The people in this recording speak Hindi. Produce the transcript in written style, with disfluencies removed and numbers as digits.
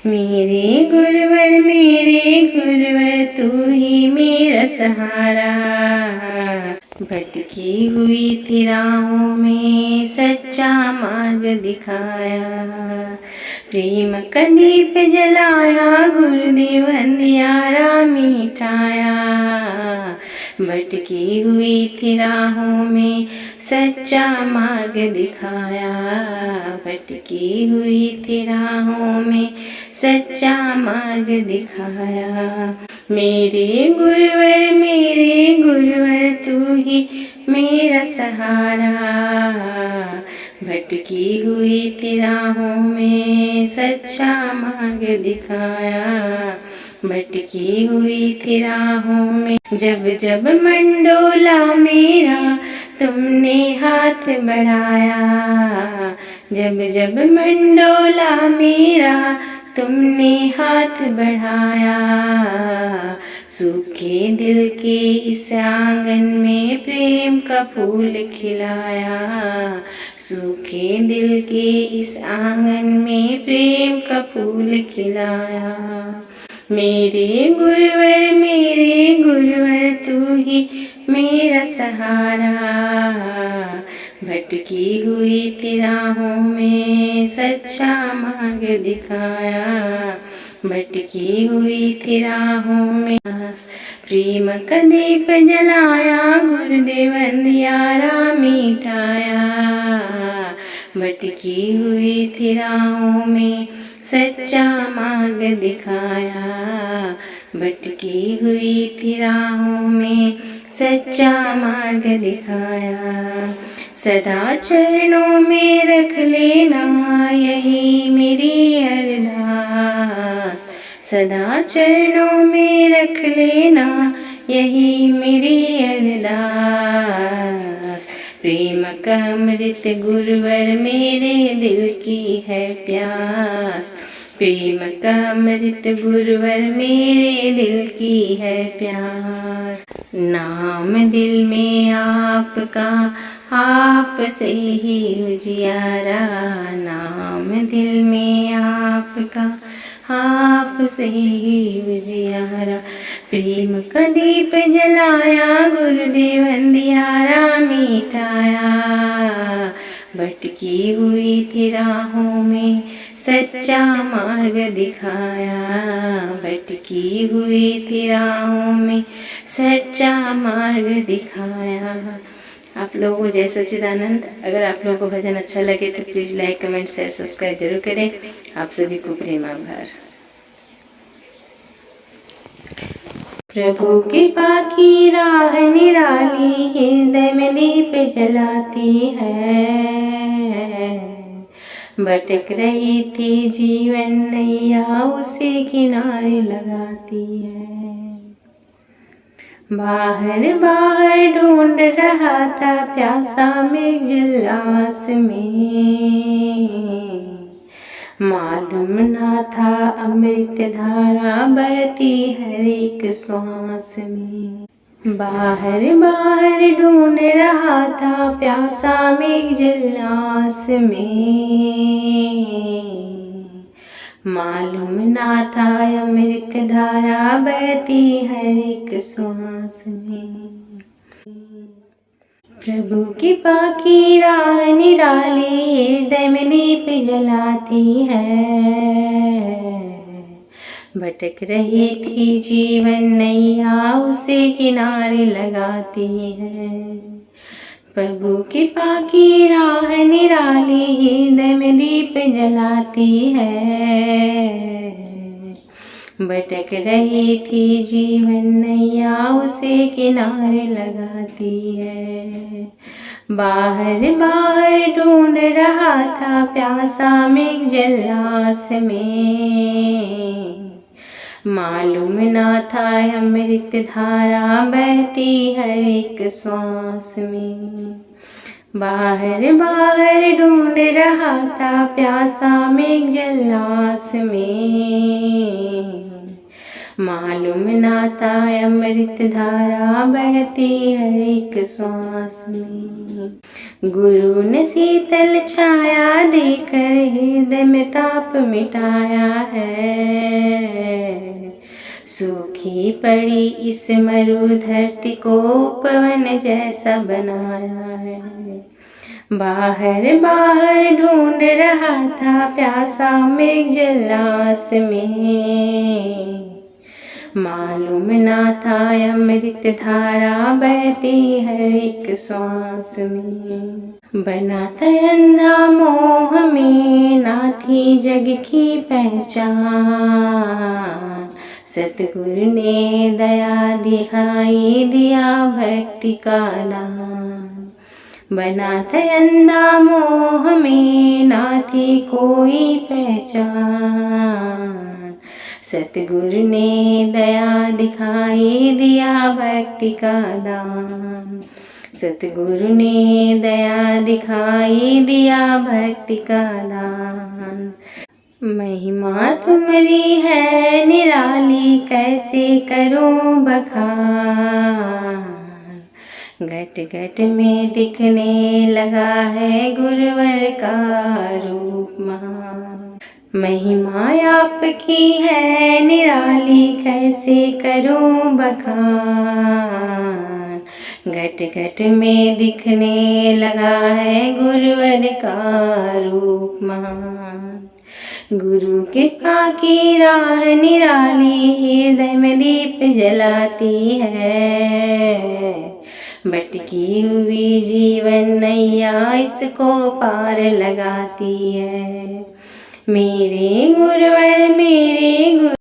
मेरे गुरुवर तू ही मेरा सहारा। भटकी हुई थी राहों में सच्चा मार्ग दिखाया। प्रेम का दीप जलाया गुरुदेव अंधियारा मिटाया। भटकी हुई थी राहों में सच्चा मार्ग दिखाया। भटकी हुई थी राहों में सच्चा मार्ग दिखाया। मेरे गुरुवर तू ही मेरा सहारा। भटकी हुई थी राहों में सच्चा मार्ग दिखाया। भटकी हुई थी राहों में जब जब मंडोला मेरा तुमने हाथ बढ़ाया। जब जब मंडोला मेरा तुमने हाथ बढ़ाया। सूखे दिल के इस आंगन में प्रेम का फूल खिलाया। सूखे दिल के इस आंगन में प्रेम का फूल खिलाया। मेरे गुरुवर तू ही मेरा सहारा। भटकी हुई थी राहों में सच्चा मार्ग दिखाया। भटकी हुई थी राहों में प्रेम का दीप जलाया गुरुदेव अंधियारा मिटाया। भटकी हुई थी राहों में सच्चा मार्ग दिखाया। भटकी हुई थी राहों में सच्चा मार्ग दिखाया। सदा चरणों में रख लेना यही मेरी अरदास। सदा चरणों में रख लेना यही मेरी अरदास। प्रेम का अमृत गुरुवर मेरे दिल की है प्यास। प्रेम का अमृत गुरुवर मेरे दिल की है प्यास। नाम दिल में आपका आप से ही उजियारा। नाम दिल में आपका आप से ही उजियारा। प्रेम का दीप जलाया गुरुदेव अंधियारा मिटाया। भटकी हुई थी राहों में सच्चा मार्ग दिखाया। भटकी हुई थी राहों में सच्चा मार्ग दिखाया। आप लोगों को जय सच्चिदानंद। अगर आप लोगों को भजन अच्छा लगे तो please like comment share subscribe जरूर करें। आप सभी को प्रेम आभार। प्रभु कृपा की राह निराली हृदय में दीप जलाती है। भटक रही थी जीवन नैया उसे किनारे लगाती है। बाहर बाहर ढूंढ रहा था प्यासा मृगजल आस में। मालूम ना था अमृत धारा बहती हर एक श्वास में। बाहर बाहर ढूंढ रहा था प्यासा मृगजल आस में। मालूम ना था अमृत धारा बहती हर एक श्वास में। प्रभु कृपा की राह निराली हृदय में दीप जलाती है। भटक रही थी जीवन नैया उसे किनारे लगाती है। प्रभु कृपा की राह निराली हृदय में दीप जलाती है। भटक रही थी जीवन नैया उसे किनारे लगाती है। बाहर बाहर ढूंढ रहा था प्यासा मृगजल आस में। मालूम ना था अमृत धारा बहती हर एक श्वास में। बाहर बाहर ढूंढ रहा था प्यासा मृगजल आस में। मालूम ना था अमृत धारा बहती हर एक श्वास में। गुरु ने शीतल छाया देकर हृदय में ताप मिटाया है। सूखी पड़ी इस मरु धरती को उपवन जैसा बनाया है। बाहर बाहर ढूंढ रहा था प्यासा मेघ जलास में, मालूम ना था अमृत धारा बहती हर एक श्वास में। बना था अंधा मोह में, ना थी जग की पहचान, सतगुरु ने दया दिखाई दिया भक्ति का दान। बना था अंधा मोह में, ना थी कोई पहचान, सतगुरु ने दया दिखाई दिया भक्ति का दान। सतगुरु ने दया दिखाई दिया भक्ति का दान। महिमा तुम्हारी है निराली, कैसे करूं बखान, घट घट में दिखने लगा है गुरुवर का रूप महान। महिमा आपकी है निराली, कैसे करूं बखान, घट घट में दिखने लगा है गुरुवर का रूप महान। गुरु कृपा की राह निराली, हृदय में दीप जलाती है, भटकी हुई जीवन नैया इसको पार लगाती है। मेरे गुरुवर मेरे गुरु